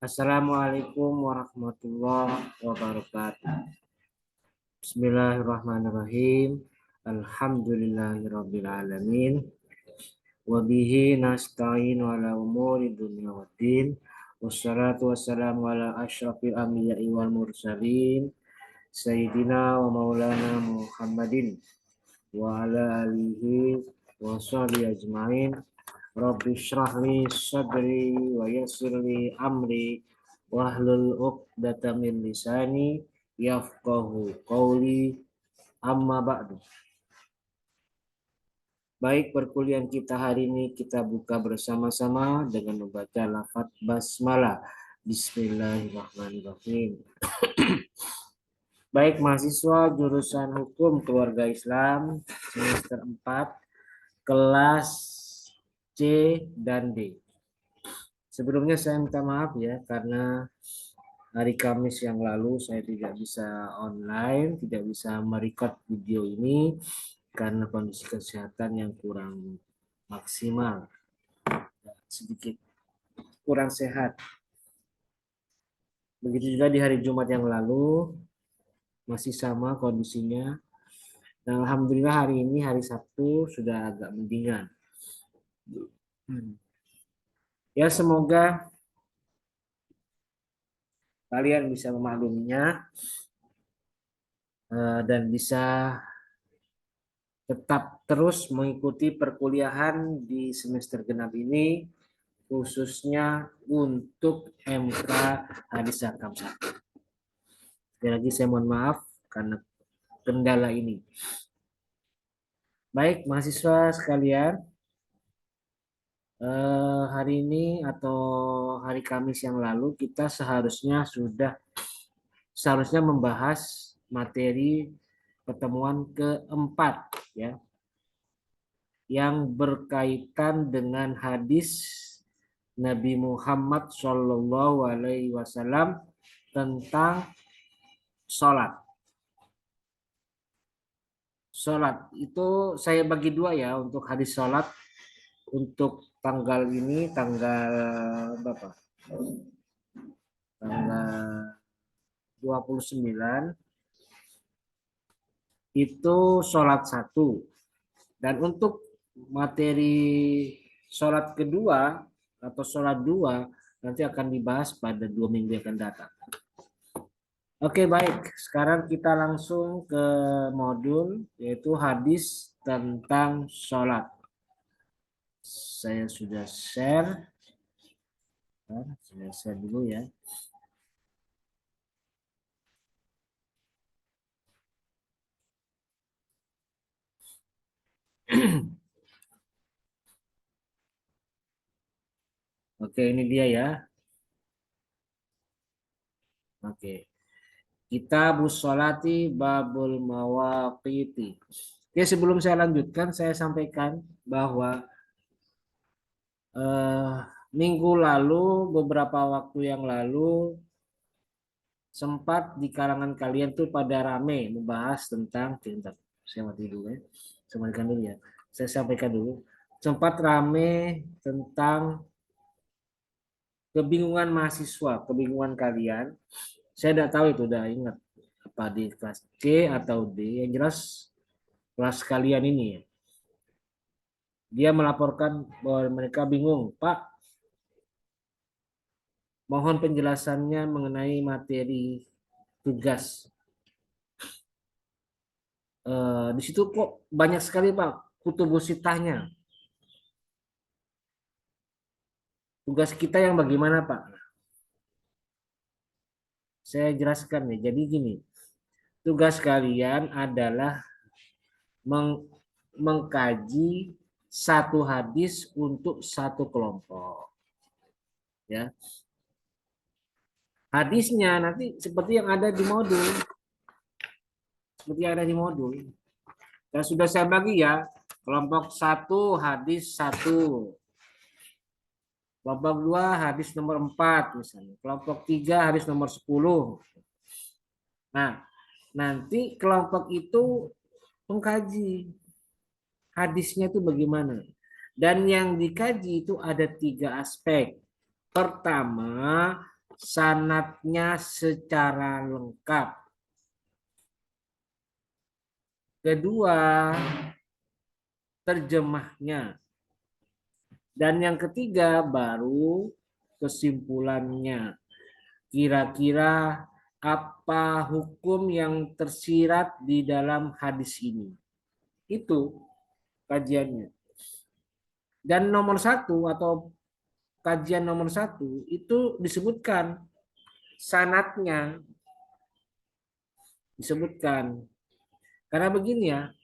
Assalamualaikum warahmatullahi wabarakatuh. Bismillahirrahmanirrahim. Alhamdulillahirabbil alamin. Wa bihi nasta'in ala umuri dunya waddin. Wassalatu wassalamu ala asyrafil anbiya'i wal mursalin. Sayyidina wa maulana Muhammadin wa ala alihi wa sahbihi ajma'in. Rabbi shrah li sadri wa yassir li amri wahlul 'uqdatam min lisani yafqahu qawli, amma ba'du. Baik, perkuliahan kita hari ini kita buka bersama-sama dengan membaca lafaz basmalah. Bismillahirrahmanirrahim. Baik, mahasiswa jurusan Hukum Keluarga Islam semester 4 kelas C dan D. Sebelumnya saya minta maaf ya karena hari Kamis yang lalu saya tidak bisa online, tidak bisa merecord video ini karena kondisi kesehatan yang kurang maksimal, sedikit kurang sehat. Begitu juga di hari Jumat yang lalu masih sama kondisinya. Dan alhamdulillah hari ini hari Sabtu sudah agak mendingan. Ya, semoga kalian bisa memakluminya dan bisa tetap terus mengikuti perkuliahan di semester genap ini, khususnya untuk MK Hadis Hakam 1. Sekali lagi saya mohon maaf karena kendala ini. Baik, mahasiswa sekalian, hari ini atau hari Kamis yang lalu kita seharusnya membahas materi pertemuan keempat ya, yang berkaitan dengan hadis Nabi Muhammad SAW tentang sholat. Sholat itu saya bagi dua ya untuk hadis sholat. Untuk tanggal ini, tanggal berapa? Tanggal 29 itu sholat 1. Dan untuk materi sholat kedua atau sholat 2 nanti akan dibahas pada 2 minggu yang akan datang. Oke, baik. Sekarang kita langsung ke modul yaitu hadis tentang sholat. Saya sudah share. Saya share dulu ya. Oke, ini dia ya. Oke. Kitabus sholati babul mawaqiti. Oke, sebelum saya lanjutkan, saya sampaikan bahwa minggu lalu, beberapa waktu yang lalu, sempat di kalangan kalian tuh pada rame membahas tentang, saya mati dulu ya, saya matikan dulu ya. Saya sampaikan dulu, sempat rame tentang kebingungan mahasiswa, kebingungan kalian. Saya tidak tahu itu, udah ingat apa di kelas C atau D, yang jelas kelas kalian ini ya. Dia melaporkan bahwa mereka bingung, Pak, mohon penjelasannya mengenai materi tugas. Di situ kok banyak sekali Pak kutubus sitahnya. Tugas kita yang bagaimana Pak? Saya jelaskan nih. Jadi gini, tugas kalian adalah mengkaji satu hadis untuk satu kelompok. Ya. Hadisnya nanti seperti yang ada di modul. Seperti yang ada di modul. Dan sudah saya bagi ya, kelompok 1 hadis 1. Kelompok 2 hadis nomor 4 misalnya. Kelompok 3 hadis nomor 10. Nah, nanti kelompok itu mengkaji hadisnya itu bagaimana. Dan yang dikaji itu ada 3 aspek. Pertama sanadnya secara lengkap. Kedua, terjemahnya. Dan yang ketiga baru kesimpulannya. Kira-kira apa hukum yang tersirat di dalam hadis ini. Itu kajiannya. Dan nomor satu atau kajian nomor satu itu disebutkan sanatnya. Disebutkan. Karena begini ya,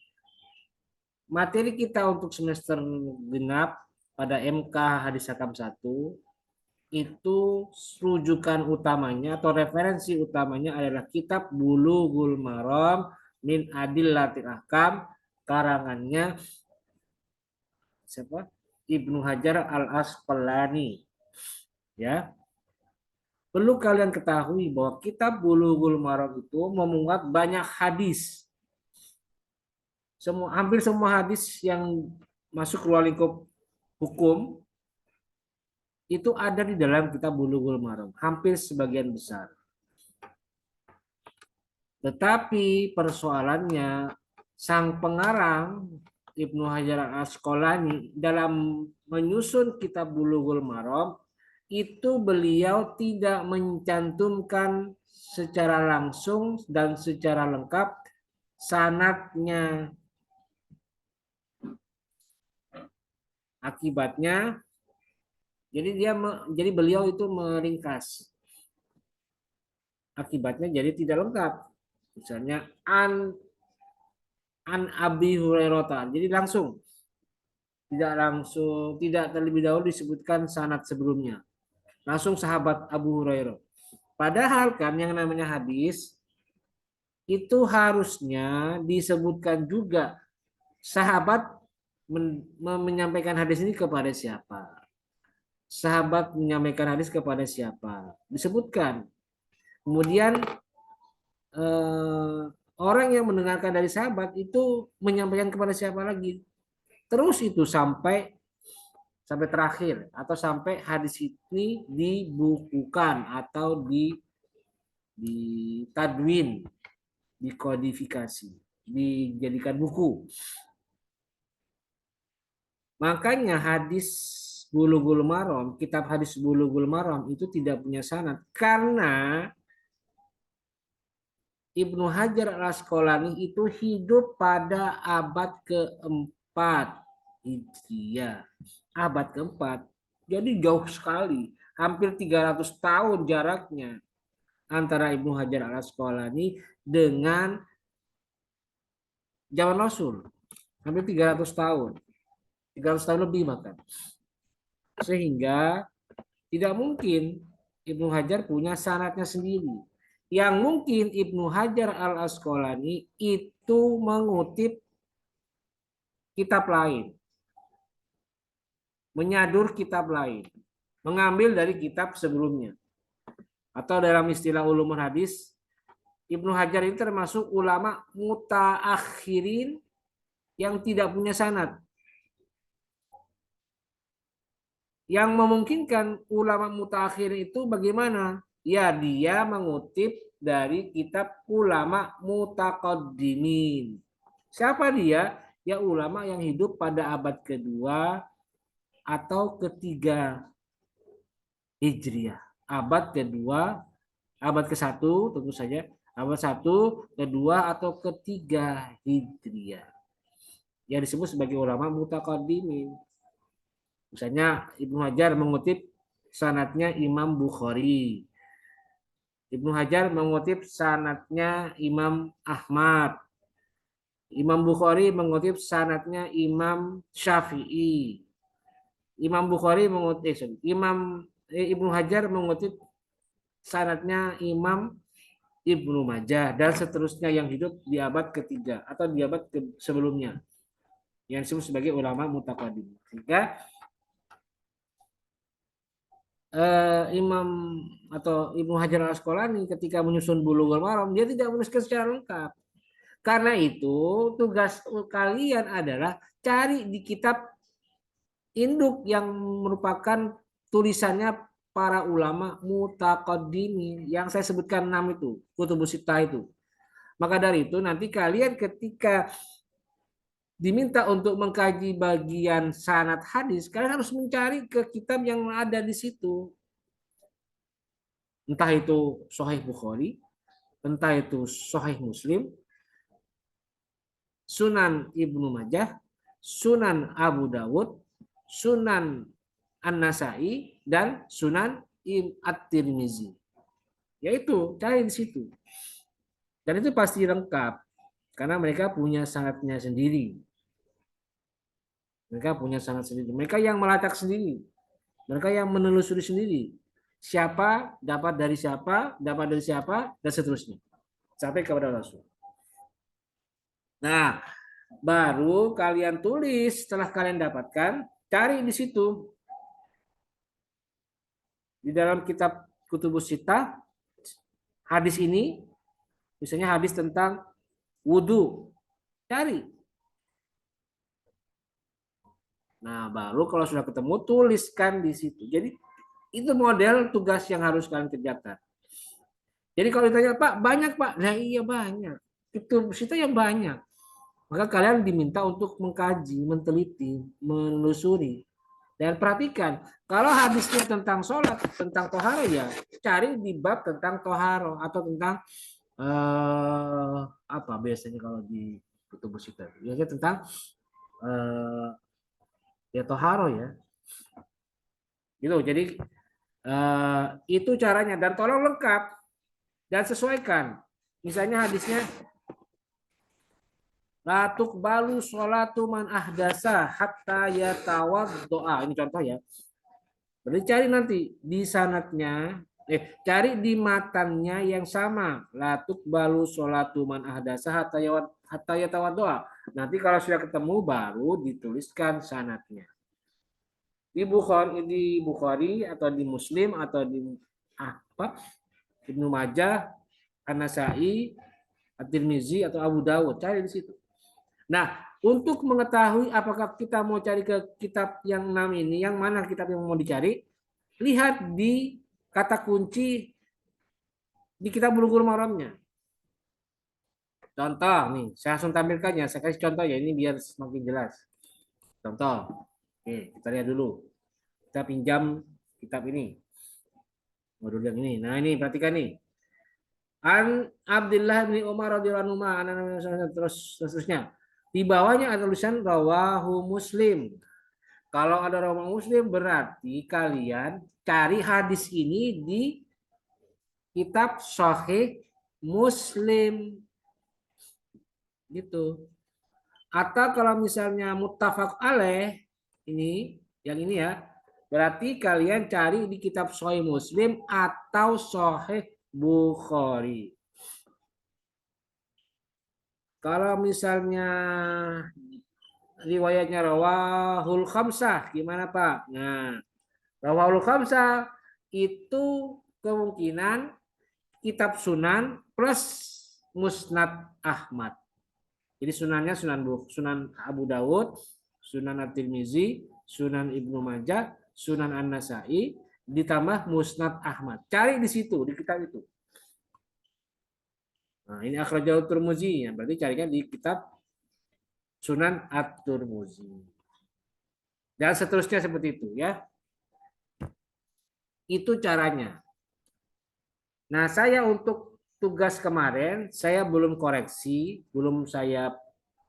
materi kita untuk semester genap pada MK Hadis Hakam 1 itu rujukan utamanya atau referensi utamanya adalah kitab Bulughul Maram min Adillatil Ahkam karangannya siapa? Ibnu Hajar Al-Asqalani. Ya. Perlu kalian ketahui bahwa kitab Bulughul Maram itu memuat banyak hadis. Hampir semua hadis yang masuk ruang lingkup hukum itu ada di dalam kitab Bulughul Maram, hampir sebagian besar. Tetapi persoalannya sang pengarang Ibnu Hajar Al-Asqalani dalam menyusun kitab Bulughul Maram itu beliau tidak mencantumkan secara langsung dan secara lengkap sanadnya. Akibatnya jadi beliau itu meringkas. Akibatnya jadi tidak lengkap. Misalnya an Abi Hurairah. Jadi tidak terlebih dahulu disebutkan sanad sebelumnya. Langsung sahabat Abu Hurairah. Padahal kan yang namanya hadis itu harusnya disebutkan juga sahabat menyampaikan hadis ini kepada siapa. Sahabat menyampaikan hadis kepada siapa. Disebutkan. Kemudian orang yang mendengarkan dari sahabat itu menyampaikan kepada siapa lagi. Terus itu sampai terakhir atau sampai hadis ini dibukukan atau di tadwin, dikodifikasi, dijadikan buku. Makanya kitab hadis Bulughul Maram itu tidak punya sanad karena Ibnu Hajar Al-Asqalani itu hidup pada abad keempat Hijriah. Abad keempat. Jadi jauh sekali. Hampir 300 tahun jaraknya antara Ibnu Hajar Al-Asqalani dengan zaman Rasul. Hampir 300 tahun. 300 tahun lebih bahkan. Sehingga tidak mungkin Ibnu Hajar punya sanadnya sendiri. Yang mungkin Ibnu Hajar Al-Asqalani itu mengutip kitab lain. Menyadur kitab lain. Mengambil dari kitab sebelumnya. Atau dalam istilah ulumul hadis, Ibnu Hajar ini termasuk ulama mutaakhirin yang tidak punya sanad. Yang memungkinkan ulama mutaakhir itu bagaimana? Ya dia mengutip dari kitab ulama mutaqaddimin. Siapa dia? Ya ulama yang hidup pada abad kedua atau ketiga Hijriah. Abad kedua, abad ke-1 tentu saja. Abad 1, kedua atau ketiga Hijriah. Yang disebut sebagai ulama mutaqaddimin. Misalnya Ibnu Hajar mengutip sanadnya Imam Bukhari. Ibnu Hajar mengutip sanadnya Imam Ahmad. Imam Bukhari mengutip sanadnya Imam Syafi'i. Imam Bukhari mengutip Ibnu Hajar mengutip sanadnya Imam Ibnu Majah dan seterusnya yang hidup di abad ketiga atau di abad sebelumnya yang disebut sebagai ulama mutaqaddim. Sehingga Imam atau Ibnu Hajar Al-Asqalani ketika menyusun Bulughul Maram dia tidak menuliskan secara lengkap. Karena itu tugas kalian adalah cari di kitab induk yang merupakan tulisannya para ulama mutaqaddimin yang saya sebutkan 6 itu, kutubus sittah itu. Maka dari itu nanti kalian ketika diminta untuk mengkaji bagian sanad hadis, kalian harus mencari ke kitab yang ada di situ. Entah itu Sahih Bukhari, entah itu Sahih Muslim, Sunan Ibnu Majah, Sunan Abu Dawud, Sunan An-Nasai, dan Sunan At-Tirmizi. Yaitu cari di situ. Dan itu pasti lengkap karena mereka punya sanadnya sendiri. Mereka punya sanad sendiri. Mereka yang melacak sendiri. Mereka yang menelusuri sendiri. Siapa dapat dari siapa, dan seterusnya. Sampai kepada Rasul. Nah, baru kalian tulis setelah kalian dapatkan, cari di situ. Di dalam kitab Kutubus Sittah, hadis ini, misalnya hadis tentang wudhu, cari. Nah, baru kalau sudah ketemu, tuliskan di situ. Jadi, itu model tugas yang harus kalian kerjakan. Jadi kalau ditanya, Pak, banyak, Pak. Nah, iya banyak. Itu situ yang banyak. Maka kalian diminta untuk mengkaji, meneliti, menelusuri. Dan perhatikan, kalau hadisnya tentang sholat, tentang toharo, ya cari di bab tentang toharo atau tentang apa biasanya kalau di kutubus sittah. Biasanya tentang ya toharo ya. Gitu. Jadi itu caranya dan tolong lengkap dan sesuaikan. Misalnya hadisnya la tuqbalu sholatu man ahdasa hatta yatawaddoa. Ini contoh ya. Berarti cari nanti di sanadnya, cari di matannya yang sama. La tuqbalu sholatu man ahdasa hatta yatawaddoa. Nanti kalau sudah ketemu baru dituliskan sanadnya. Di Bukhari atau di Muslim atau di apa? Ibnu Majah, An-Nasai, At-Tirmizi atau Abu Dawud, cari di situ. Nah, untuk mengetahui apakah kita mau cari ke kitab yang 6 ini, yang mana kitab yang mau dicari, lihat di kata kunci di kitab Bulughul Maramnya. Contoh nih, saya langsung tampilkannya. Saya kasih contoh ya, ini biar semakin jelas. Contoh, oke, kita lihat dulu. Kita pinjam kitab ini. Modul yang ini. Nah, ini perhatikan nih. An Abdullah bin Umar radhiyallahu anhu terus seterusnya. Di bawahnya ada tulisan rawahu Muslim. Kalau ada rawahu Muslim berarti kalian cari hadis ini di kitab Sahih Muslim. Gitu. Atau kalau misalnya muttafaq alaih ini, yang ini ya, berarti kalian cari di kitab Sahih Muslim atau Sahih Bukhari. Kalau misalnya riwayatnya rawahul khamsah, gimana Pak? Nah, rawahul khamsah itu kemungkinan kitab Sunan plus Musnad Ahmad. Jadi sunannya Sunan Abu Dawud, Sunan At-Tirmizi, Sunan Ibnu Majah, Sunan An-Nasai, ditambah Musnad Ahmad. Cari di situ, di kitab itu. Nah, ini akhrajahu Tirmizi, ya, berarti carikan di kitab Sunan At-Tirmizi. Dan seterusnya seperti itu ya. Itu caranya. Nah, saya untuk tugas kemarin saya belum koreksi, belum saya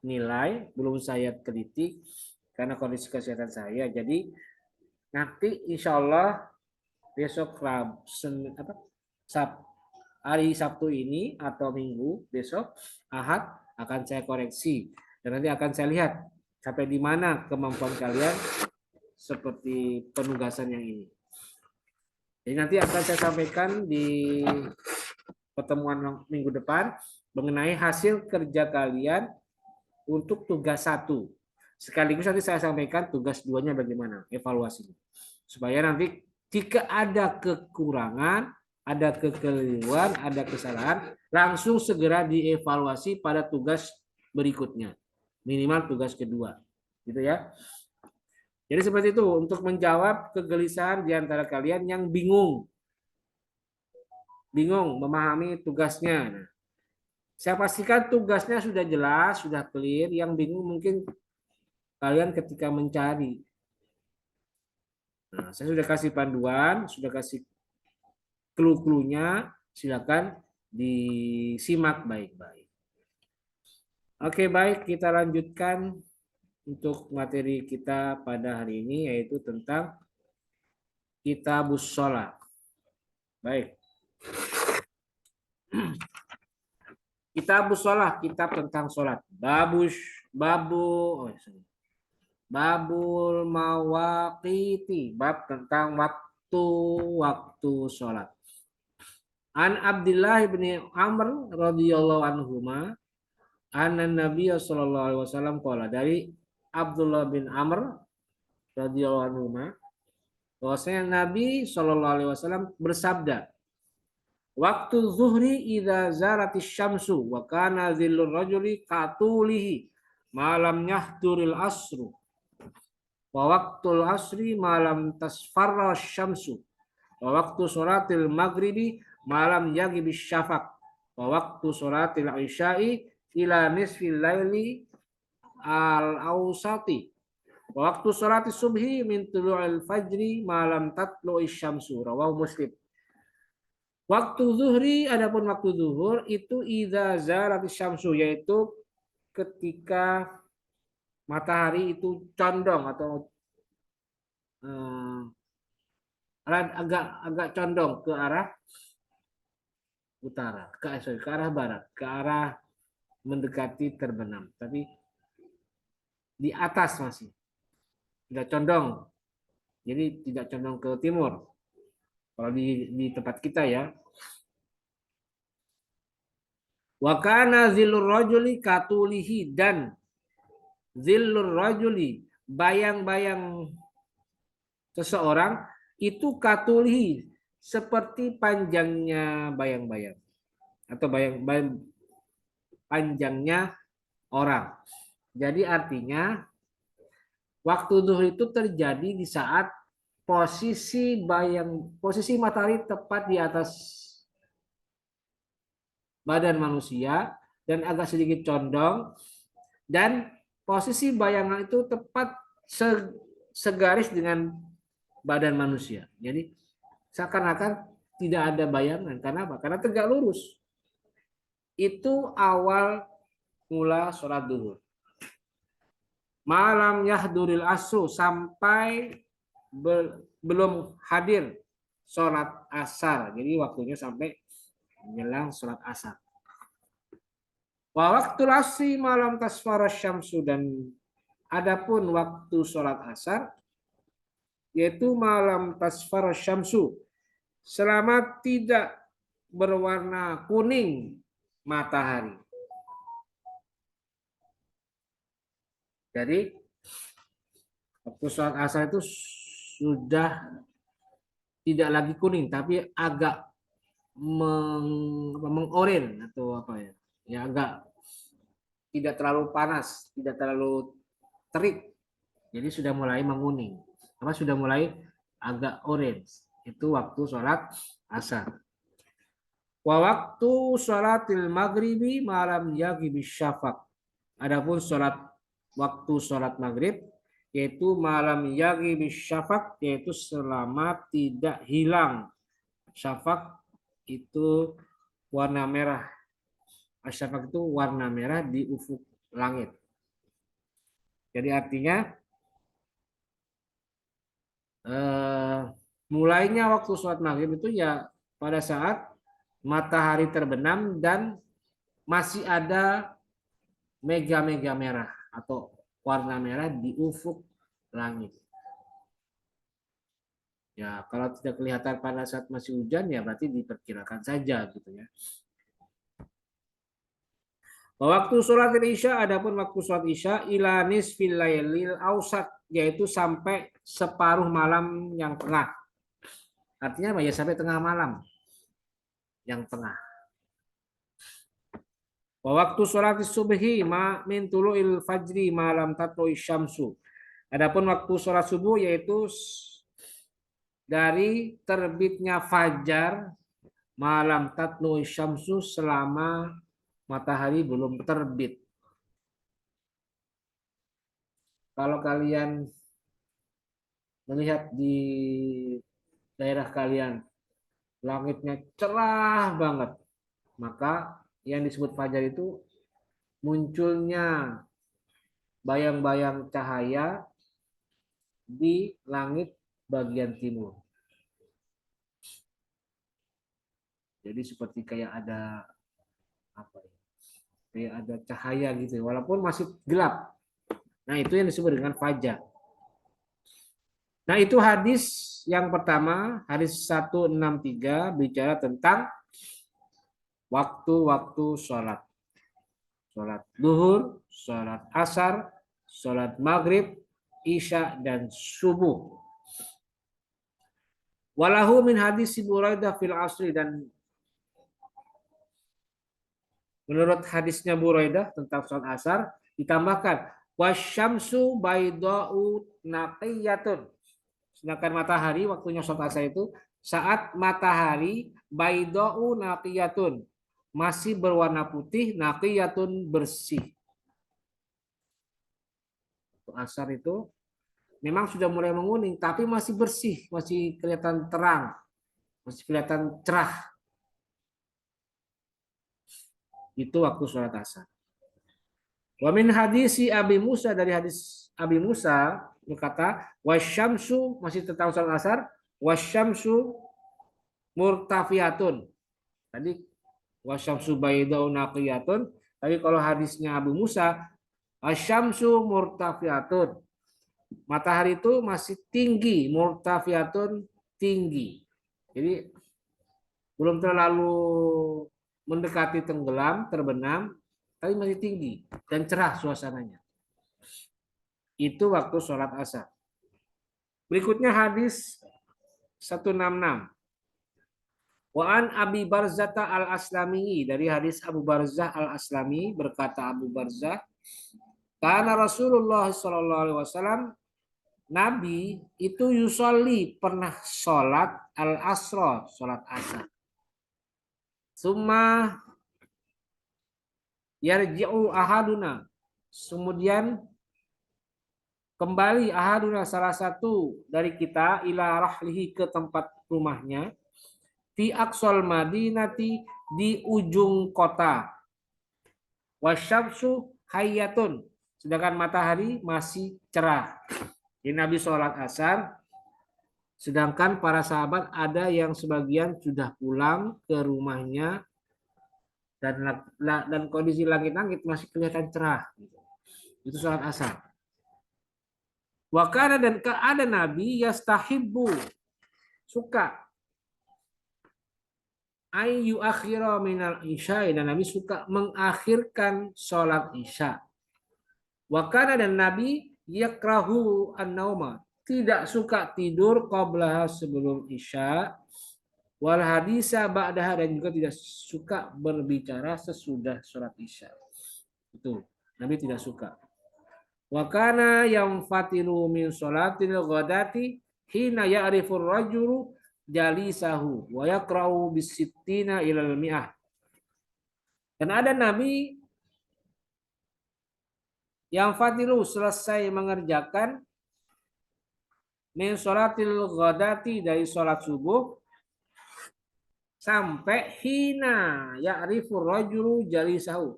nilai, belum saya teliti karena kondisi kesehatan saya. Jadi nanti insya Allah besok hari Sabtu ini atau Minggu besok Ahad akan saya koreksi dan nanti akan saya lihat sampai di mana kemampuan kalian seperti penugasan yang ini. Jadi nanti akan saya sampaikan di pertemuan minggu depan mengenai hasil kerja kalian untuk tugas 1. Sekaligus nanti saya sampaikan tugas 2-nya bagaimana evaluasinya. Supaya nanti jika ada kekurangan, ada kekeliruan, ada kesalahan, langsung segera dievaluasi pada tugas berikutnya. Minimal tugas kedua. Gitu ya. Jadi seperti itu untuk menjawab kegelisahan di antara kalian yang bingung memahami tugasnya. Nah, saya pastikan tugasnya sudah jelas, sudah clear. Yang bingung mungkin kalian ketika mencari. Nah, saya sudah kasih panduan, sudah kasih clue-cluenya, silakan disimak baik-baik. Oke, baik, kita lanjutkan untuk materi kita pada hari ini yaitu tentang Kitabus Shalah. Baik. Kitabus Shalah, kitab tentang sholat. Babul mawaqiti, bab tentang waktu sholat. An Abdullah bin Amr radhiyallahu anhuma, anna Nabi sallallahu alaihi wasallam qala, dari Abdullah bin Amr radhiyallahu anhuma, bahwasanya Nabi sallallahu alaihi wasallam bersabda, waktu zuhri idza zalatis syamsu wa kana zillur rajuli katulihi malam yahduril asru wa waqtul asri malam tasfarra syamsu wa waqtu sholatil maghribi malam yaghibis syafaq wa waqtu sholatil isya'i ila nisfil laili al ausati wa waqtu sholatis subhi min tulu'il fajri malam tatlu'is syamsu, rawahu Muslim. Waktu zuhri, adapun waktu zuhur itu idza zalatis syamsu, yaitu ketika matahari itu condong atau agak condong ke arah utara, ke arah barat, ke arah mendekati terbenam, tapi di atas masih tidak condong, jadi tidak condong ke timur. Kalau di tempat kita ya. Wa kana zillur rajuli katulihi, dan zillur rajuli, bayang-bayang seseorang itu katulihi, seperti panjangnya bayang-bayang atau panjangnya orang. Jadi artinya waktu zuhur itu terjadi di saat posisi matahari tepat di atas badan manusia dan agak sedikit condong, dan posisi bayangan itu tepat segaris dengan badan manusia. Jadi seakan-akan tidak ada bayangan. Karena apa? Karena tegak lurus. Itu awal mula sholat duhur. Malam yahduril asru, sampai belum hadir sholat asar. Jadi waktunya sampai menjelang sholat asar. Wa waktu asri malam tasfara syamsu, dan adapun waktu sholat asar yaitu malam tasfara syamsu, selama tidak berwarna kuning matahari. Jadi waktu sholat asar itu sudah tidak lagi kuning, tapi agak mengoren atau apa ya? Ya agak tidak terlalu panas, tidak terlalu terik. Jadi sudah mulai menguning. Apa sudah mulai agak orange. Itu waktu sholat asar. Wa waktu sholatil maghribi malam yaghibis syafaq. Adapun waktu sholat maghrib yaitu malam yaghibis syafaq, yaitu selama tidak hilang. Syafaq itu warna merah. Asyafaq itu warna merah di ufuk langit. Jadi artinya mulainya waktu sholat maghrib itu ya pada saat matahari terbenam dan masih ada mega-mega merah atau warna merah di ufuk langit. Ya, kalau tidak kelihatan pada saat masih hujan ya berarti diperkirakan saja gitu ya. Waktu sholat isya, adapun waktu sholat isya ila nisfil lailil ausat, yaitu sampai separuh malam yang tengah. Artinya apa ya, sampai tengah malam yang tengah. Waktu sholat subhi min tulu'il fajri malam tatlu'i syamsu. Adapun waktu sholat subuh yaitu dari terbitnya fajar malam tatlu syamsu selama matahari belum terbit. Kalau kalian melihat di daerah kalian langitnya cerah banget, maka yang disebut fajar itu munculnya bayang-bayang cahaya di langit bagian timur. Jadi seperti kayak ada apa ya? Kayak ada cahaya gitu, walaupun masih gelap. Nah, itu yang disebut dengan fajar. Nah, itu hadis yang pertama, hadis 163 bicara tentang waktu-waktu sholat. Sholat duhur, sholat asar, sholat maghrib, isya, dan subuh. Walahu min hadis Buraidah fil asri, dan menurut hadisnya Buraidah tentang sholat asar ditambahkan wasyamsu baydau naqiyatun. Sedangkan matahari waktunya sholat asar itu saat matahari baydau naqiyatun, masih berwarna putih, naqiyatun bersih. Asar itu memang sudah mulai menguning tapi masih bersih, masih kelihatan terang, masih kelihatan cerah. Itu waktu sholat asar. Wa min hadisi Abi Musa, dari hadis Abi Musa berkata wasyamsu, masih tentang sholat asar, wasyamsu murtafiatun. Tadi wasyamsu baydau naqiyatun. Tapi kalau hadisnya Abu Musa wasyamsu murtafiatun. Matahari itu masih tinggi, murtafiatun tinggi. Jadi belum terlalu mendekati tenggelam, terbenam, tapi masih tinggi dan cerah suasananya. Itu waktu sholat asar. Berikutnya hadis 166. Wa an Abi Barzah al-Aslami, dari hadis Abu Barzah al-Aslami berkata Abu Barzah, karena Rasulullah sallallahu alaihi wasallam, Nabi itu yusolli, pernah sholat al-asra, sholat asar. Summa yarji'u ahaduna, kemudian kembali ahaduna, salah satu dari kita, ila rahlihi, ke tempat rumahnya, fi aqsal madinati, di ujung kota, wasyamsu hayyatun, sedangkan matahari masih cerah. Jadi Nabi sholat asar, sedangkan para sahabat ada yang sebagian sudah pulang ke rumahnya, dan kondisi langit-langit masih kelihatan cerah. Itu sholat asar. Wakana, dan keadaan Nabi yastahibbu, suka, ayu akhira minal isya, dan Nabi suka mengakhirkan sholat isya. Wakana, dan Nabi yakrahu an-nauma, tidak suka tidur qablaha, sebelum isya, wal hadisa ba'daha, dan juga tidak suka berbicara sesudah sholat isya. Itu Nabi tidak suka. Wa kana yanfatilu min sholatil ghadati hina ya'rifu ar-rajulu jalisahu wa yaqra'u bis-sittina ilal mi'ah. Dan ada Nabi yang fatilu, selesai mengerjakan, min sholatil ghadati, dari sholat subuh, sampai hina ya'rifu ar-rajulu jalisahu,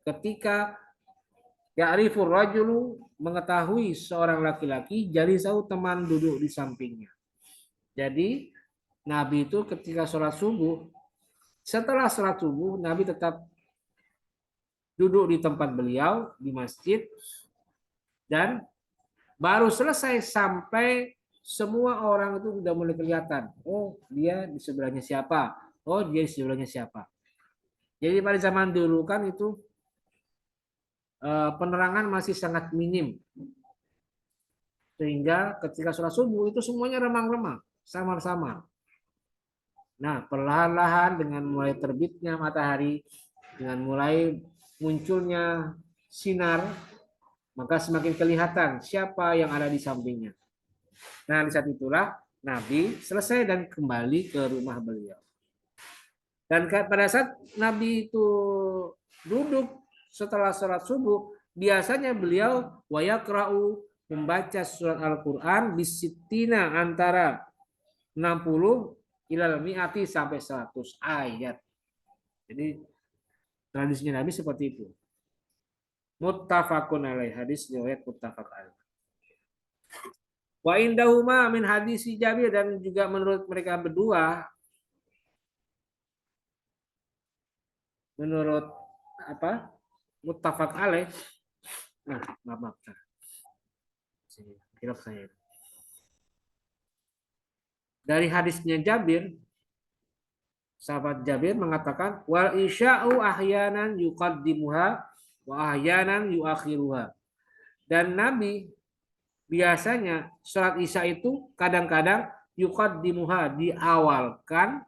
ketika ya'rifu ar-rajulu, mengetahui seorang laki-laki, jalisahu, teman duduk di sampingnya. Jadi Nabi itu ketika sholat subuh, setelah sholat subuh Nabi tetap duduk di tempat beliau di masjid, dan baru selesai sampai semua orang itu sudah mulai kelihatan. Oh, dia di sebelahnya siapa? Oh, dia di sebelahnya siapa? Jadi pada zaman dulu kan itu penerangan masih sangat minim, sehingga ketika sholat subuh itu semuanya remang-remang, samar-samar. Nah, perlahan-lahan dengan mulai terbitnya matahari, dengan mulai munculnya sinar, maka semakin kelihatan siapa yang ada di sampingnya. Nah, di saat itulah Nabi selesai dan kembali ke rumah beliau. Dan pada saat Nabi itu duduk setelah sholat subuh, biasanya beliau wayakra'u membaca surat Al-Quran bisitina antara 60 ilal mi'ati sampai 100 ayat. Jadi tradisinya Nabi seperti itu. Muttafaqun alaih, hadis riwayat muttafaq alaih. Wa indahuma min hadis Jabir, dan juga menurut mereka berdua, menurut apa? Muttafaq alaih. Nah, maaf. Hilaf saya. Dari hadisnya Jabir, sahabat Jabir mengatakan wal isya'u ahyanan yuqaddimuha wa ahyanan yuakhiruha. Dan Nabi biasanya sholat Isya itu kadang-kadang yuqaddimuha, diawalkan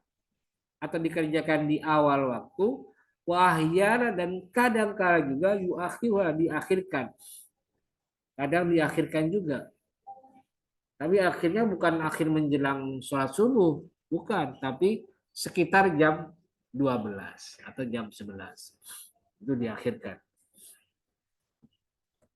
atau dikerjakan di awal waktu, wa ahyana, dan kadang-kala juga yuakhiruha, diakhirkan. Kadang diakhirkan juga. Tapi akhirnya bukan akhir menjelang sholat subuh, bukan, tapi sekitar jam 12 atau jam 11 itu diakhirkan.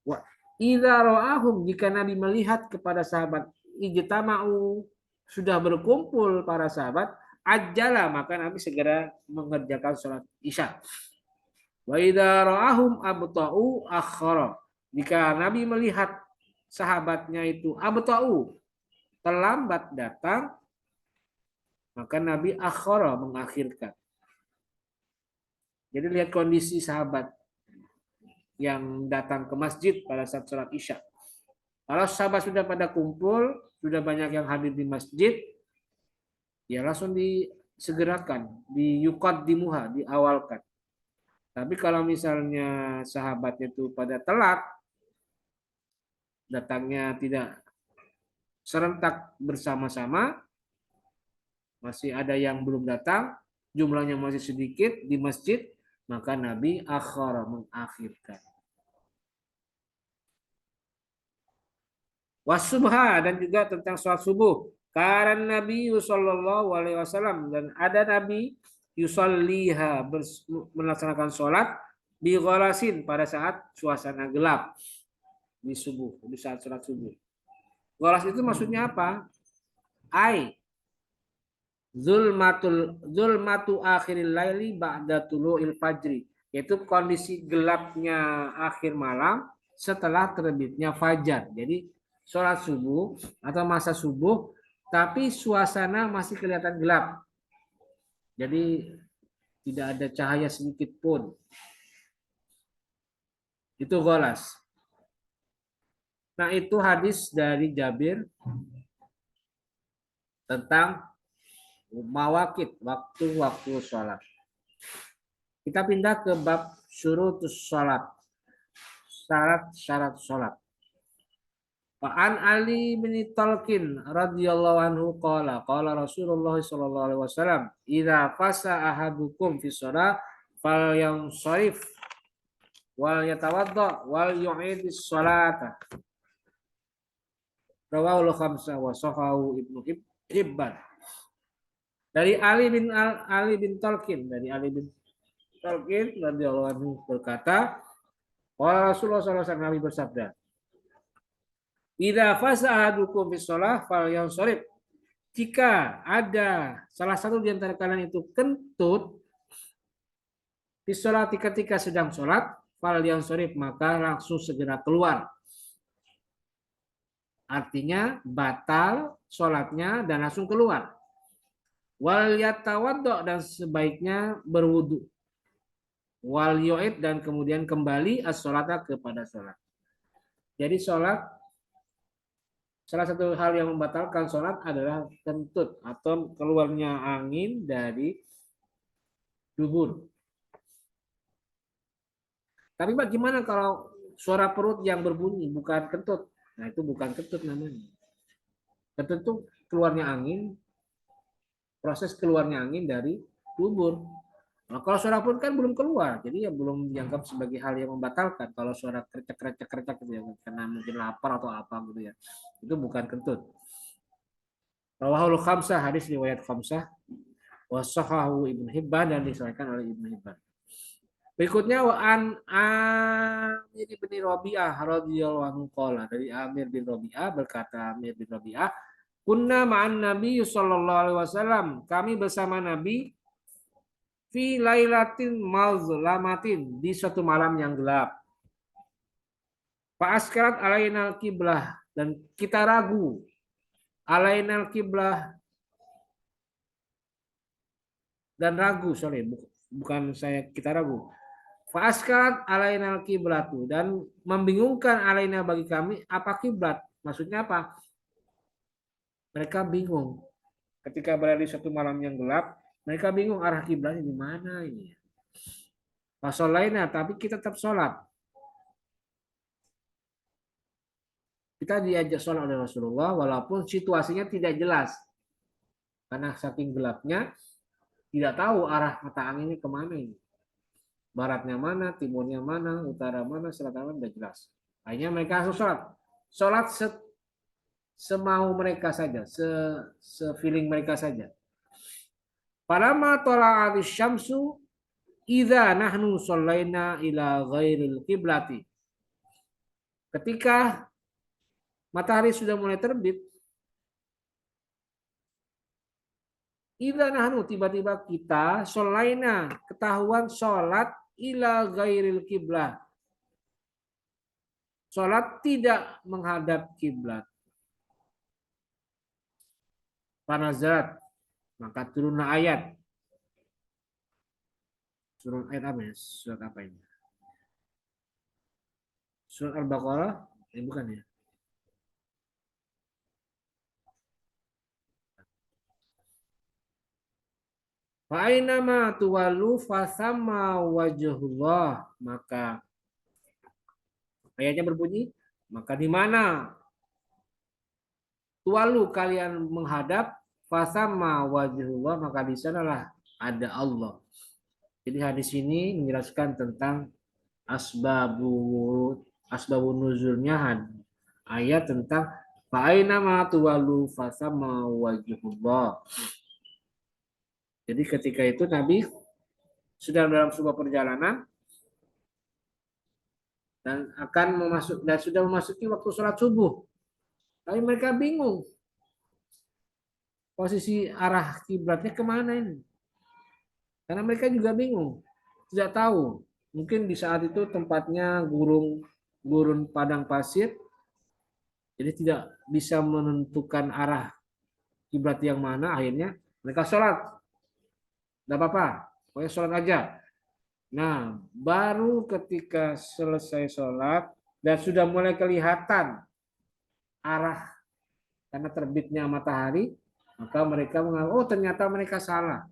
Wa idza ra'ahum, jika Nabi melihat kepada sahabat, ijtama'u, sudah berkumpul para sahabat, ajjala, maka Nabi segera mengerjakan sholat Isya. Wa idza ra'ahum abta'u akhara, jika Nabi melihat sahabatnya itu abta'u, terlambat datang, maka Nabi akhara, mengakhirkan. Jadi lihat kondisi sahabat yang datang ke masjid pada saat sholat Isya. Kalau sahabat sudah pada kumpul, sudah banyak yang hadir di masjid, ya langsung disegerakan, diqaddimuha, diawalkan. Tapi kalau misalnya sahabat itu pada telat, datangnya tidak serentak bersama-sama, masih ada yang belum datang, jumlahnya masih sedikit di masjid, maka Nabi akhara, mengakhirkan. Wasubha, dan juga tentang sholat subuh. Karena Nabi sallallahu alaihi wasallam, dan ada Nabi yusalliha, melaksanakan sholat di ghalasin, pada saat suasana gelap di subuh, di saat sholat subuh. Ghalas itu maksudnya apa? Zulmatu akhiril laili ba'da tulu'il fajri, yaitu kondisi gelapnya akhir malam setelah terbitnya fajar. Jadi sholat subuh atau masa subuh, tapi suasana masih kelihatan gelap. Jadi tidak ada cahaya sedikit pun. Itu ghalas. Nah, itu hadis dari Jabir tentang mawakit, waktu-waktu sholat. Kita pindah ke bab syurutus sholat, syarat-syarat sholat. An Ali bin Talqin radhiyallahu anhu qala Rasulullah sallallahu alaihi wasallam, idza fasa ahadukum fi shalah falyansharif wal yatawadda wal yu'idis sholata. Rawahul khamsah wa sahahu Ibnu Hibban. Dari Ali bin Talqin, radhiyallahu anhu berkata, Rasulullah sallallahu alaihi wasallam bersabda, idza fasa ahadukum fi shalah falyansharif, jika ada salah satu di antara kalian itu kentut di sholat, ketika sedang sholat, falyansharif, maka langsung segera keluar. Artinya batal sholatnya dan langsung keluar. Wal yatawaddo, dan sebaiknya berwudu. Wal yu'id, dan kemudian kembali as-sholata, kepada sholat. Jadi sholat, salah satu hal yang membatalkan sholat adalah kentut atau keluarnya angin dari dubur. Tapi bagaimana kalau suara perut yang berbunyi, bukan kentut? Nah, itu bukan kentut namanya. Kentut itu keluarnya angin, proses keluarnya angin dari dubur. Nah, kalau suara pun kan belum keluar, jadi ya belum dianggap sebagai hal yang membatalkan. Kalau suara krecek gitu ya, karena mungkin lapar atau apa gitu ya, itu bukan kentut. Rawahul khamsah, hadis riwayat khamsah, wasahahu Ibnu Hibban dan disahihkan oleh Ibnu Hibban. Berikutnya wa an Amir bin Rabi'ah radhiyallahu anhu qala, dari Amir bin Rabi'ah berkata, Amir bin Rabi'ah, kunna ma'an Nabi sallallahu alaihi wasallam, kami bersama Nabi fi lailatin mazlamatin, di suatu malam yang gelap. Fa askarat alainal kiblah, dan kita ragu, alainal kiblah, dan ragu, sorry, bukan saya kita ragu. Fa askarat alainal kiblatu, dan membingungkan alaina bagi kami apa kiblat. Maksudnya apa? Mereka bingung. Ketika berada di suatu malam yang gelap, mereka bingung arah kiblatnya di mana ini. Fasolaina, tapi kita tetap sholat. Kita diajak sholat oleh Rasulullah walaupun situasinya tidak jelas. Karena saking gelapnya, tidak tahu arah mata angin ini kemana ini. Baratnya mana, timurnya mana, utara mana, selatan mana, tidak jelas. Akhirnya mereka harus sholat. Sholat semau mereka saja, se-feeling mereka saja. Falamma tala'at syamsu idza nahnu shallaina ila ghairil qiblati. Ketika matahari sudah mulai terbit, idza nahnu, tiba-tiba kita shallaina, ketahuan salat ila ghairil qiblah. Salat tidak menghadap kiblat. Panazarat, maka turunlah ayat. Surat ayat apa ya? Surat apa ini? Surat Al-Baqarah? Bukan ya? Fa'ainama tuwallu fasamma wajhullah, maka ayatnya berbunyi, maka di mana tuwallu kalian menghadap, fasamma wajhullah, maka di sanalah ada Allah. Jadi hadis ini menjelaskan tentang asbabun nuzulnya ayat tentang fa'ainama tuwallu fasamma wajhullah. Jadi ketika itu Nabi sedang dalam sebuah perjalanan dan sudah memasuki waktu sholat subuh. Tapi mereka bingung posisi arah kiblatnya kemana ini. Karena mereka juga bingung, tidak tahu. Mungkin di saat itu tempatnya gurun padang pasir, jadi tidak bisa menentukan arah kiblat yang mana. Akhirnya mereka sholat. Tidak apa-apa, pokoknya sholat aja. Nah, baru ketika selesai sholat dan sudah mulai kelihatan arah karena terbitnya matahari, maka mereka menganggap, oh ternyata mereka salah.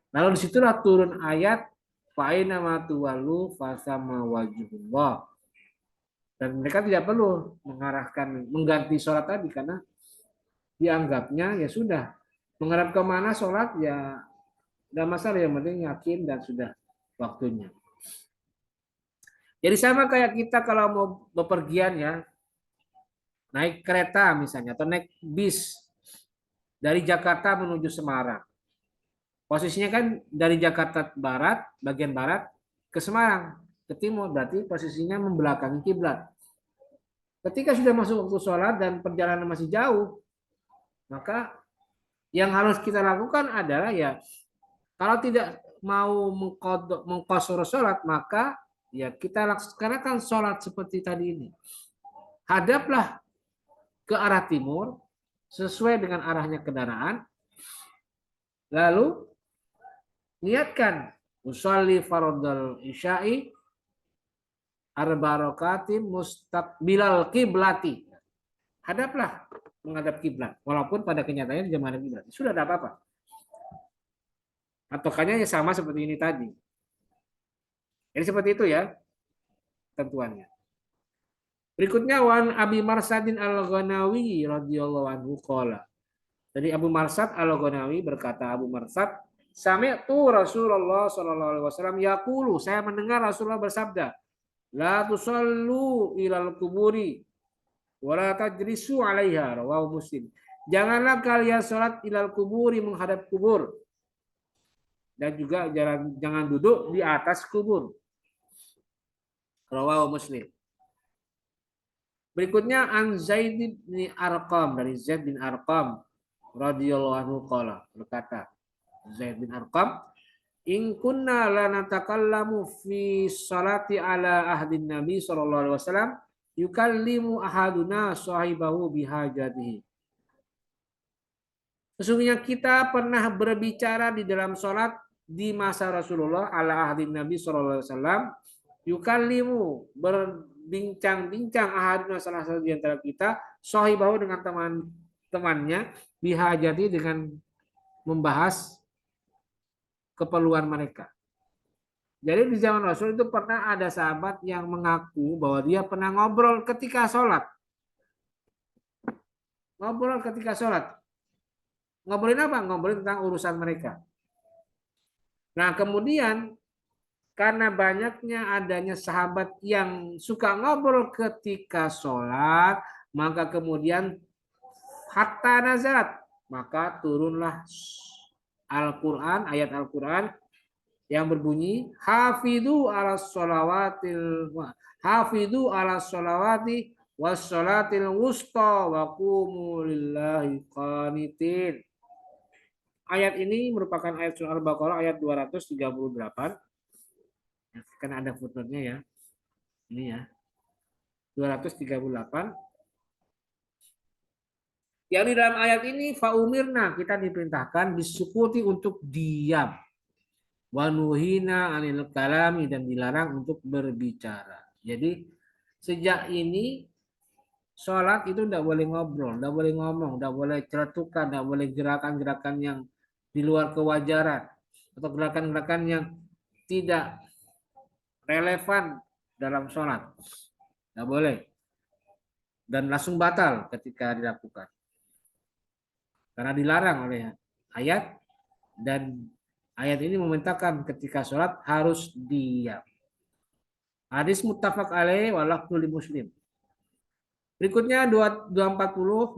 Lalu disitulah turun ayat fa'ina matuwalu fasama wajhullah. Dan mereka tidak perlu mengganti sholat tadi karena dianggapnya ya sudah menghadap kemana sholat ya tidak masalah, yang penting yakin dan sudah waktunya. Jadi sama kayak kita kalau mau bepergian ya, naik kereta misalnya atau naik bis dari Jakarta menuju Semarang. Posisinya kan dari Jakarta Barat, bagian barat ke Semarang, ke timur, berarti posisinya membelakangi kiblat. Ketika sudah masuk waktu sholat dan perjalanan masih jauh, maka yang harus kita lakukan adalah ya, kalau tidak mau mengqashar sholat, maka ya kita laksanakan sholat seperti tadi ini. Hadaplah ke arah timur sesuai dengan arahnya kendaraan. Lalu niatkan usolli fardal isya'i arba rakatin mustaqbilal kiblati. Hadaplah menghadap kiblat, walaupun pada kenyataannya di menghadap kiblat. Sudah ada apa-apa. Patokannya sama seperti ini tadi. Jadi seperti itu ya tentuannya. Berikutnya wan Abi Marsadin Al-Ghanawi radhiyallahu anhu qala. Dari Abu Marsad Al-Ghanawi berkata, Abu Marsad Sami'tu Rasulullah sallallahu alaihi wasallam yaqulu, saya mendengar Rasulullah bersabda, la tusallu ilal kuburi wa la tajlisu 'alaiha, rawahu Muslim. Janganlah kalian salat ilal kuburi, menghadap kubur, dan juga jangan duduk di atas kubur. Rawahu Muslim. Berikutnya an Zaid bin Arqam, dari Zaid bin Arqam radhiyallahu anhu qala, berkata Zaid bin Arqam, in kunna la natakallamu fi salati ala ahdin Nabi sallallahu alaihi wasallam yukallimu ahaduna sahibahu bihajatihi. Sesungguhnya kita pernah berbicara di dalam salat di masa Rasulullah ala ahdin Nabi sallallahu alaihi wasallam, yukallimu, berbincang-bincang ahaduna, salah satu di antara kita, sahibahu, dengan teman-temannya, bihajati, dengan membahas keperluan mereka. Jadi di zaman Rasul itu pernah ada sahabat yang mengaku bahwa dia pernah ngobrol ketika sholat. Ngobrol ketika sholat. Ngobrolin apa? Ngobrolin tentang urusan mereka. Nah kemudian karena banyaknya adanya sahabat yang suka ngobrol ketika sholat, maka kemudian hatta nazarat, maka turunlah Al-Quran, ayat Al-Quran yang berbunyi hafidhu ala sholawati wassolatil wusta wa qumu lillahi qanitin. Ayat ini merupakan ayat surah Al-Baqarah ayat 238. Kan ada footnote-nya ya. Ini ya. 238. Yang di dalam ayat ini faumirna, kita diperintahkan disukuti untuk diam. Wanuhina anil kalami, dan dilarang untuk berbicara. Jadi sejak ini sholat itu tidak boleh ngobrol, tidak boleh ngomong, tidak boleh celetukan, tidak boleh gerakan-gerakan yang di luar kewajaran atau gerakan-gerakan yang tidak relevan dalam sholat. Tidak boleh. Dan langsung batal ketika dilakukan. Karena dilarang oleh ayat, dan ayat ini memerintahkan ketika sholat harus diam. Hadis muttafaq alaih walafdhu li Muslim. Berikutnya 240,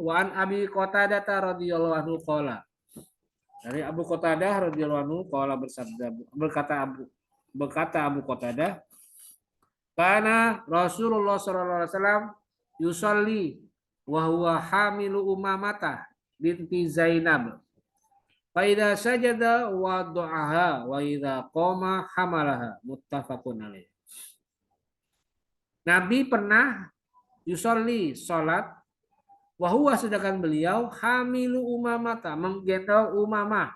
wa an Abi Qatadah radhiyallahu anhu qala. Dari Abu Qatadah radhiyallahu anhu qala bersabda, berkata Abu Qatadah, kana Rasulullah sallallahu alaihi wasallam yusalli wa huwa hamilu Umamah binti Zainab. Fa idza sajada wada'aha wa idza qama hamalaha, muttafaqun alaih. Nabi pernah yusolli, sholat, wahuwa, sedangkan beliau hamilu Umamah, menggendong Umamah.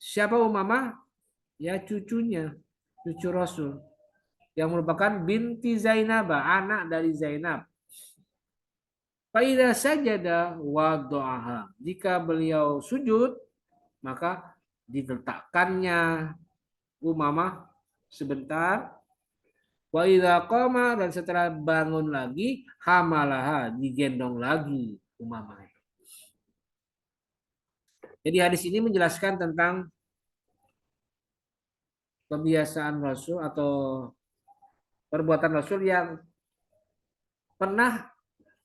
Siapa Umamah? Ya cucunya, cucu Rasul, yang merupakan binti Zainab, anak dari Zainab. Faida sajada wada'aha, jika beliau sujud maka diletakkannya Umamah sebentar. Wa idza qama, dan setelah bangun lagi, hamalaha, digendong lagi Umamah. Jadi hadis ini menjelaskan tentang kebiasaan Rasul atau perbuatan Rasul yang pernah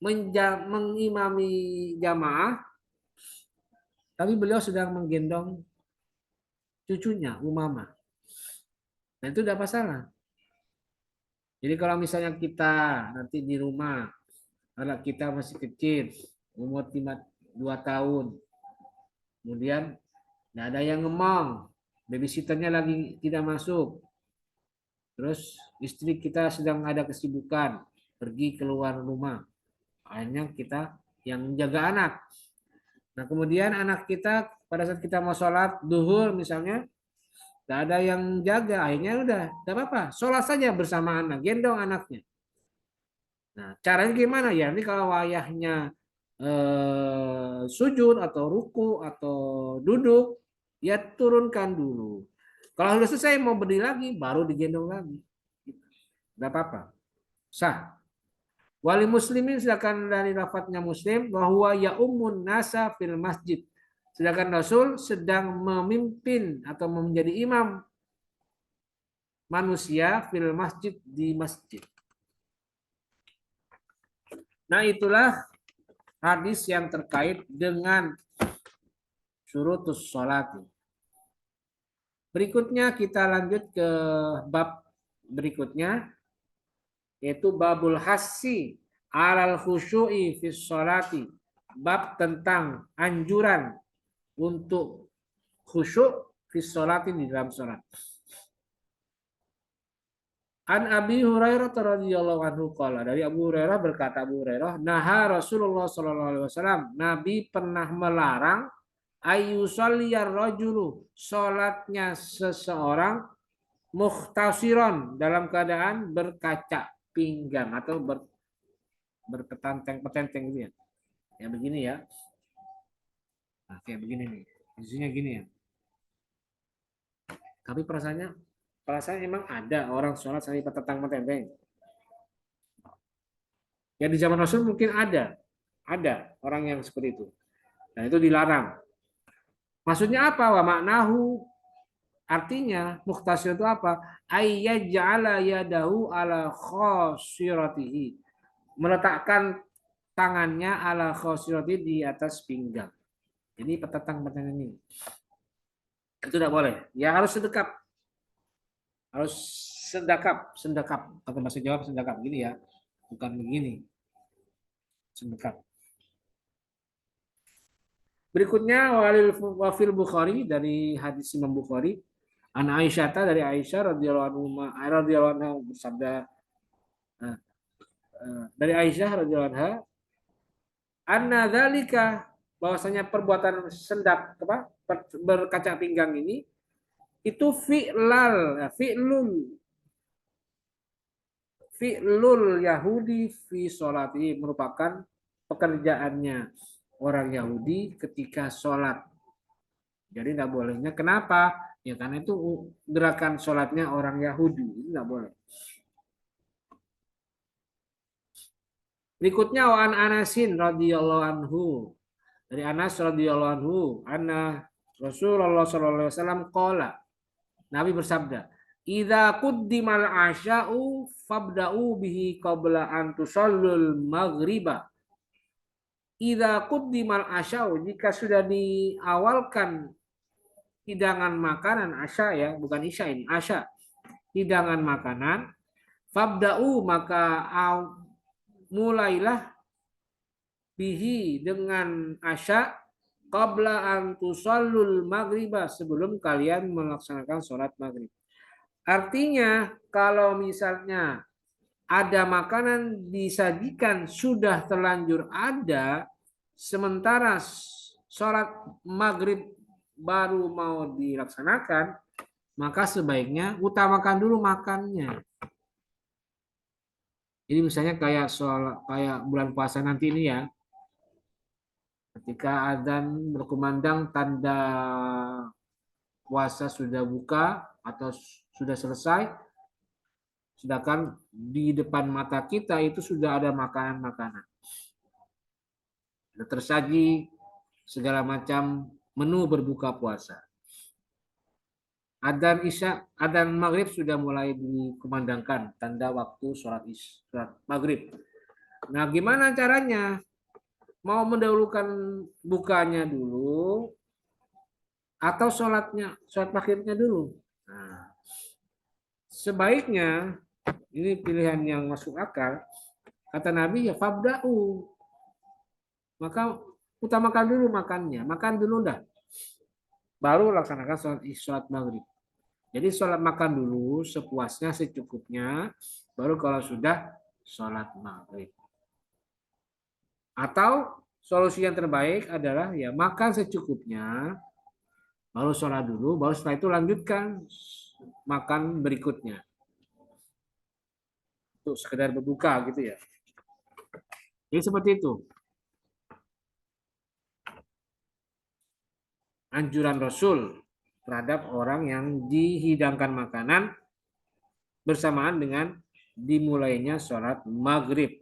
mengimami jamaah, tapi beliau sedang menggendong cucunya Umamah. Nah itu tidak masalah. Jadi kalau misalnya kita nanti di rumah, anak kita masih kecil, umur 2 tahun, kemudian tidak ada yang ngemong, babysitternya lagi tidak masuk, terus istri kita sedang ada kesibukan, pergi keluar rumah, akhirnya kita yang menjaga anak. Nah kemudian anak kita pada saat kita mau sholat duhur misalnya, tidak ada yang jaga, akhirnya udah, tidak apa-apa, sholat saja bersama anak, gendong anaknya. Nah, caranya gimana ya? Ini kalau ayahnya sujud atau ruku atau duduk, ya turunkan dulu. Kalau sudah selesai mau berdiri lagi, baru digendong lagi. Tidak apa-apa. Sah. Wali muslimin, silakan dari lafadznya Muslim, bahwa ya ummun nasa fil masjid. Sedangkan Rasul sedang memimpin atau menjadi imam manusia fil masjid di masjid. Nah, itulah hadis yang terkait dengan syurutus sholat. Berikutnya kita lanjut ke bab berikutnya, yaitu babul hassi alal khusyu'i fis sholati. Bab tentang anjuran untuk khusyuk fis sholati di dalam sholat. An Abi Hurairah radhiyallahu anhu qala, dari Abu Hurairah berkata Abu Hurairah, naha Rasulullah sallallahu alaihi wasallam, Nabi pernah melarang ayu sholiyar rajulu, salatnya seseorang muhtasiron, dalam keadaan berkaca pinggang atau berpetenteng-petenteng gitu ya. Ya begini ya. Nah, kayak begini nih. Isinya gini ya. Tapi perasaan emang ada orang sholat sampai petentang-petenteng. Ya di zaman Rasul mungkin ada orang yang seperti itu. Dan itu dilarang. Maksudnya apa? Wa maknahu, artinya muhtasir itu apa? Ayyaj'ala yadahu ala khosiratihi. Meletakkan tangannya ala khosirati di atas pinggang. Jadi petentang-petentang ini. Itu tidak boleh. Ya harus sedekap. Harus sendakap. Atau bahasa Jawa sendakap gini ya. Bukan begini. Sendakap. Berikutnya wafil Bukhari, dari hadis Imam Bukhari, an Aisyah, dari Aisyah radhiyallahu anha bersabda, dari Aisyah radhiyallahu anha, anna dzalika, bahwasanya perbuatan sendak berkaca pinggang ini itu fi'lul Yahudi fi sholati, merupakan pekerjaannya orang Yahudi ketika sholat. Jadi tidak bolehnya. Kenapa? Ya karena itu gerakan sholatnya orang Yahudi. Itu tidak boleh. Berikutnya an Anasin radhiyallahu anhu. Dari Anas radhiyallahu anhu, anna Rasulullah sallallahu alaihi wasallam qala. Nabi bersabda, "Idza quddimal asya'u fabda'u bihi qabla an tusallul maghriba." Idza quddimal asya'u, jika sudah diawalkan hidangan makanan, asya ya, bukan isya ini, asya, hidangan makanan, fabda'u, maka mulailah bihi, dengan asya, qabla an tusallul maghriba, sebelum kalian melaksanakan sholat maghrib. Artinya kalau misalnya ada makanan disajikan sudah terlanjur ada, sementara sholat maghrib baru mau dilaksanakan, maka sebaiknya utamakan dulu makannya. Jadi misalnya kayak bulan puasa nanti ini ya, ketika adzan berkumandang tanda puasa sudah buka atau sudah selesai, sedangkan di depan mata kita itu sudah ada makanan-makanan. Sudah tersaji segala macam menu berbuka puasa. Adzan maghrib sudah mulai dikumandangkan, tanda waktu sholat maghrib. Nah, gimana caranya? Mau mendahulukan bukanya dulu atau sholat maghribnya dulu? Nah, sebaiknya, ini pilihan yang masuk akal, kata Nabi ya fabda'u, maka utamakan dulu makannya, makan dulu dah, baru laksanakan sholat maghrib. Jadi sholat makan dulu sepuasnya, secukupnya, baru kalau sudah sholat maghrib. Atau solusi yang terbaik adalah ya makan secukupnya, baru sholat dulu, baru setelah itu lanjutkan makan berikutnya. Untuk sekedar berbuka gitu ya. Jadi seperti itu. Anjuran Rasul terhadap orang yang dihidangkan makanan bersamaan dengan dimulainya sholat maghrib.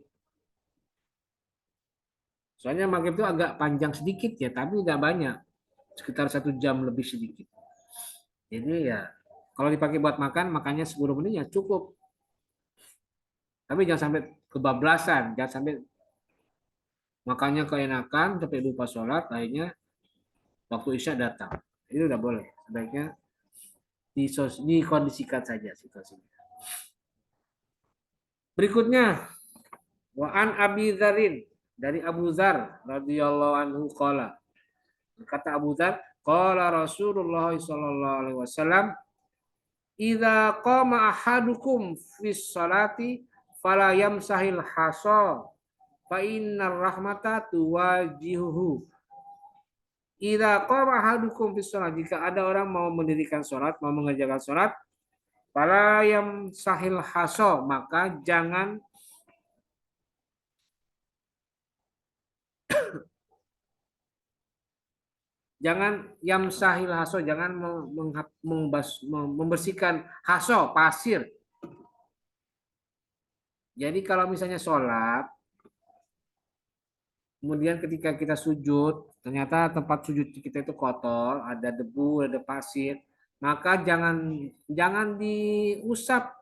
Soalnya maghrib itu agak panjang sedikit ya, tapi tidak banyak. sekitar 1 jam lebih sedikit. Jadi ya kalau dipakai buat makan, makannya 10 menit ya cukup. Tapi jangan sampai kebablasan, jangan sampai makannya keenakan sampai lupa sholat, akhirnya waktu isya datang. Itu udah boleh. Sebaiknya dikondisikan saja situasinya. Berikutnya, wa an Abi Dzarin, dari Abu Dzar radhiyallahu anhu qala. Kata Abu Dzar, qala Rasulullah sallallahu alaihi wasallam, idza qama ahadukum fis salati fala yamsahil hasa fa innar rahmata tuwajihuhu. Idza qama ahadukum fis salat, jika ada orang mau mendirikan salat, mau mengerjakan salat, fala yamsahil hasa, maka jangan yamsahil haso, jangan membersihkan haso, pasir. Jadi kalau misalnya sholat, kemudian ketika kita sujud, ternyata tempat sujud kita itu kotor, ada debu, ada pasir, maka jangan diusap.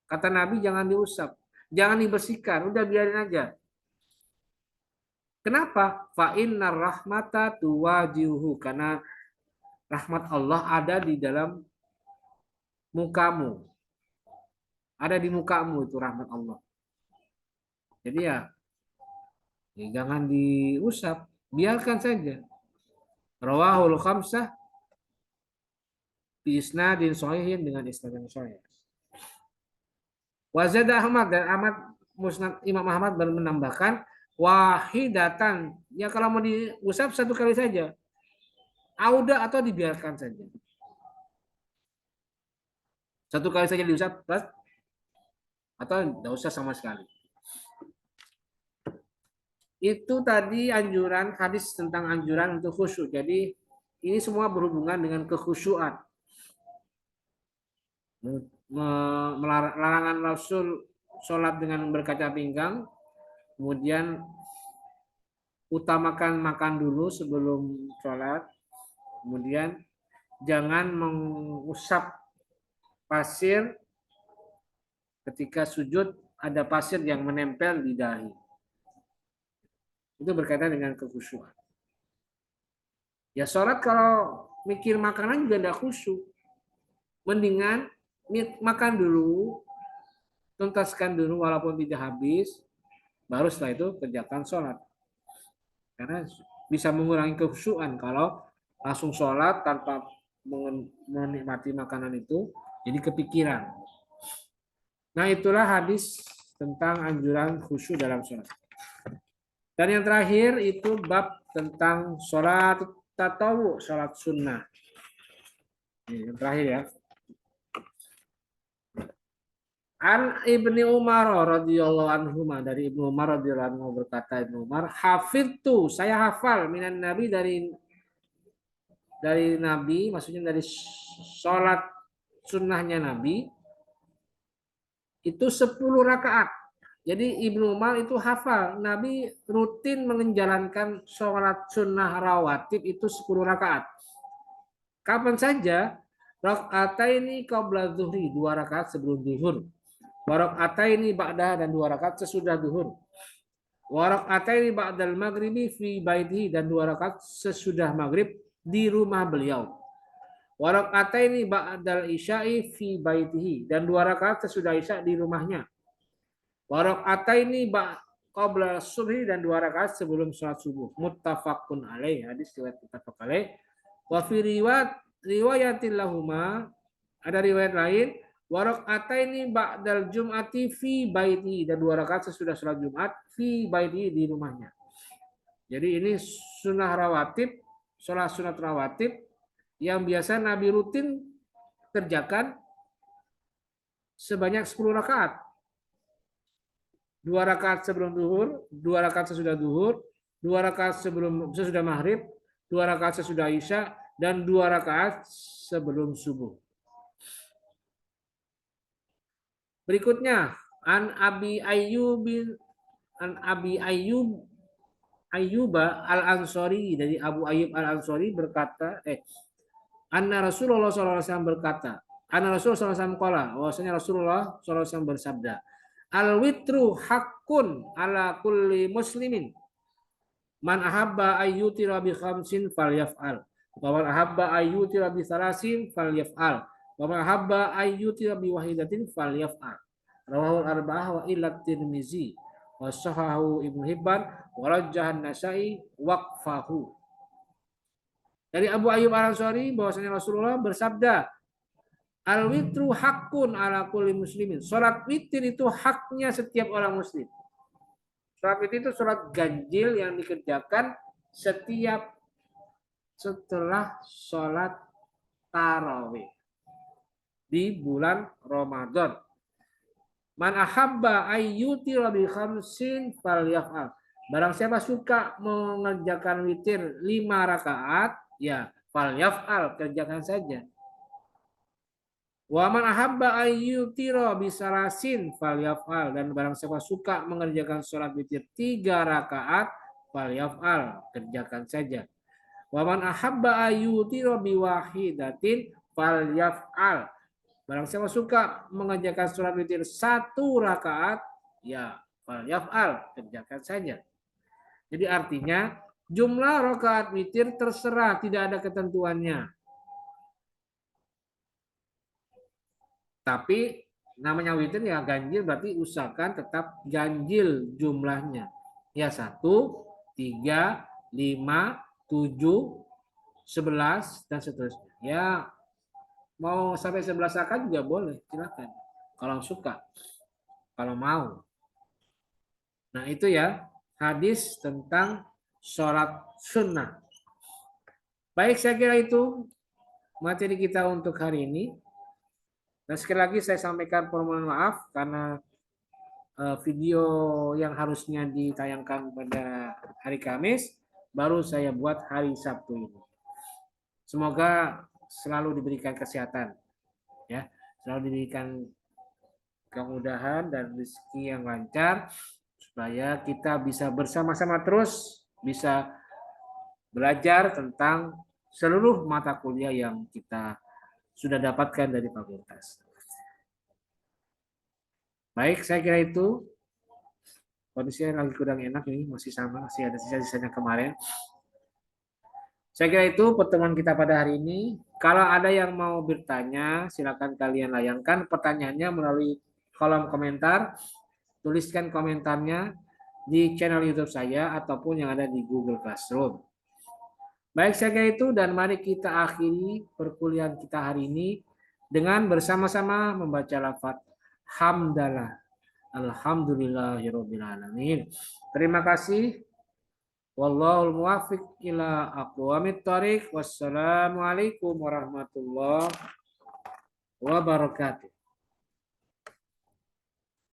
Kata Nabi jangan diusap, jangan dibersihkan, udah biarin aja. Kenapa? Fa innar rahmata tuwajihu, karena rahmat Allah ada di dalam mukamu. Ada di mukamu itu rahmat Allah. Jadi ya jangan diusap, biarkan saja. Rawahul khamsah bi isnadin shahihin, dengan isnad yang sahih. Wazada Ahmad, dan Musnad Imam Ahmad baru menambahkan wahidatan. Ya kalau mau diusap 1 kali saja. Auda atau dibiarkan saja. 1 kali saja diusap, atau tidak usah sama sekali. Itu tadi anjuran, hadis tentang anjuran untuk khusyuk. Jadi ini semua berhubungan dengan kekhusyuan. Larangan Rasul sholat dengan berkaca pinggang, kemudian utamakan makan dulu sebelum sholat, kemudian jangan mengusap pasir ketika sujud, ada pasir yang menempel di dahi. Itu berkaitan dengan kekhusyuan. Ya sholat kalau mikir makanan juga tidak khusyuk. Mendingan makan dulu, tuntaskan dulu walaupun tidak habis, baru setelah itu kerjakan sholat. Karena bisa mengurangi kekhusyuan kalau langsung sholat tanpa menikmati makanan itu, jadi kepikiran. Nah itulah hadis tentang anjuran khusyuk dalam sholat. Dan yang terakhir itu bab tentang sholat tatawu, sholat sunnah. Ini yang terakhir ya. An Ibni Umar radhiyallahu anhu, dari Ibnu Umar radhiyallahu anhu berkata, Ibnu Umar, hafidtu, saya hafal minan Nabi, dari Nabi, maksudnya dari sholat sunnahnya Nabi itu 10 rakaat. Jadi Ibnu Umar itu hafal, Nabi rutin menjalankan sholat sunnah rawatib itu 10 rakaat. Kapan saja? Rakaataini qabla zuhri, 2 rakaat sebelum zuhur. Wa rakaataini ba'da, dan 2 rakaat sesudah zuhur. Wa rakaataini ba'dal maghribi fi baitihi, dan 2 rakaat sesudah maghrib di rumah beliau. Wa rakaataini ba'dal isya'i fi baitihi, dan 2 rakaat sesudah isya di rumahnya. Wa rakaataini qabla subhi, dan 2 rakaat sebelum sholat subuh. Muttafaqun alaih, hadis riwayat muttafaq alaih. Wa fi riwayatil lahuma, ada riwayat lain, wa rakaataini ba'dal jum'ati fi baiti, dan 2 rakaat sesudah sholat Jumat fi baiti, di rumahnya. Jadi ini sunnah rawatib, sholat sunat rawatib yang biasa Nabi rutin kerjakan sebanyak 10 rakaat. 2 rakaat sebelum zuhur, 2 rakaat sesudah zuhur, 2 rakaat sesudah maghrib, 2 rakaat sesudah isya, dan 2 rakaat sebelum subuh. Berikutnya, an Abi Ayyub Ayyuba Al-Ansori, dari Abu Ayyub Al-Ansori berkata, anna Rasulullah SAW berkata, anna Rasulullah SAW qala, bahwasanya Rasulullah SAW bersabda, al-witru haqqun ala kulli muslimin. Man ahabba ayyutira bi khamsin falyaf'al. Wa man ahabba ayyutira bi salasin falyaf'al. Wa man ahabba ayyutira bi wahidatin falyaf'al. Rawahul arba'ah wa illa Tirmizi wa sahahu Ibnu Hibban wa rajjahan Nasa'i waqfahu. Dari Abu Ayyub Al-Ansari bahwasanya Rasulullah bersabda, al-witru haqqun ala kulli muslimin. Salat witir itu haknya setiap orang muslim. Salat witir itu salat ganjil yang dikerjakan setiap setelah salat tarawih di bulan Ramadan. Man ahabba ayyutira bi khamsin falyaf'al. Barang siapa suka mengerjakan witir 5 rakaat, ya falyaf'al, kerjakan saja. Wa man ahabba ayyutira bi salasin falyaf'al, dan barang siapa suka mengerjakan sholat witir 3 rakaat, falyaf'al, kerjakan saja. Wa man ahabba ayyutira bi wahidatin falyaf'al. Barang siapa suka mengerjakan sholat witir 1 rakaat, ya falyaf'al, kerjakan saja. Jadi artinya jumlah rakaat witir terserah, tidak ada ketentuannya. Tapi namanya witir ya ganjil, berarti usahakan tetap ganjil jumlahnya. Ya 1, 3, 5, 7, 11 dan seterusnya. Ya mau sampai 11 rakaat juga boleh, silakan. Kalau suka, kalau mau. Nah itu ya hadis tentang sholat sunnah. Baik, saya kira itu materi kita untuk hari ini. Dan sekali lagi saya sampaikan permohonan maaf karena video yang harusnya ditayangkan pada hari Kamis baru saya buat hari Sabtu ini. Semoga selalu diberikan kesehatan, ya, selalu diberikan kemudahan dan rezeki yang lancar supaya kita bisa bersama-sama terus bisa belajar tentang seluruh mata kuliah yang kita sudah dapatkan dari fakultas. Baik, saya kira itu. Kondisinya lagi kurang enak ini, masih sama, masih ada sisa-sisanya kemarin. Saya kira itu pertemuan kita pada hari ini. Kalau ada yang mau bertanya, silakan kalian layangkan pertanyaannya melalui kolom komentar. Tuliskan komentarnya di channel YouTube saya ataupun yang ada di Google Classroom. Baik, saya kira itu, dan mari kita akhiri perkuliahan kita hari ini dengan bersama-sama membaca lafaz hamdalah. Alhamdulillahirabbil alamin. Terima kasih. Wallahul muwaffiq ila aqwamit thoriq. Wassalamualaikum warahmatullahi wabarakatuh.